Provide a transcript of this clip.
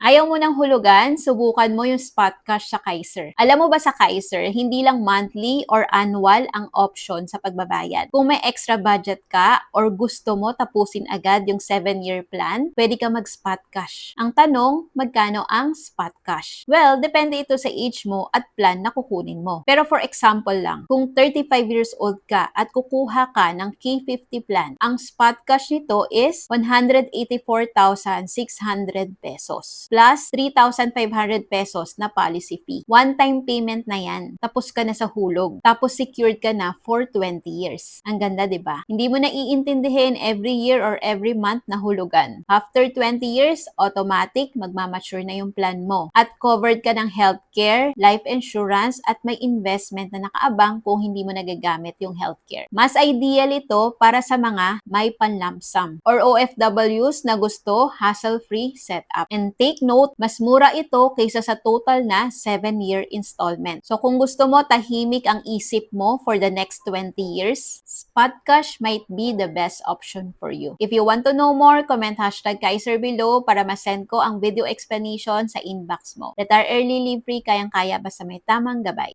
Ayaw mo ng hulugan? Subukan mo yung spot cash sa Kaiser. Alam mo ba sa Kaiser, hindi lang monthly or annual ang option sa pagbabayad. Kung may extra budget ka or gusto mo tapusin agad yung 7-year plan, pwede ka mag-spot cash. Ang tanong, magkano ang spot cash? Well, depende ito sa age mo at plan na kukunin mo. Pero for example lang, kung 35 years old ka at kukuha ka ng K50 plan, ang spot cash nito is 184,600 pesos plus 3,500 pesos na policy fee. One-time payment na yan. Tapos ka na sa hulog. Tapos secured ka na for 20 years. Ang ganda, di ba? Hindi mo na iintindihin every year or every month na hulugan. After 20 years, automatic, magmamature na yung plan mo. At covered ka ng healthcare, life insurance, at may investment na nakaabang kung hindi mo nagagamit yung healthcare. Mas ideal ito para sa mga may pan-lump sum or OFWs na gusto hassle-free setup. And take note, mas mura ito kaysa sa total na 7-year installment. So kung gusto mo tahimik ang isip mo for the next 20 years, spot cash might be the best option for you. If you want to know more, comment #Kaiser below para masend ko ang video explanation sa inbox mo. Retire early, live free, kayang-kaya basta may tamang gabay.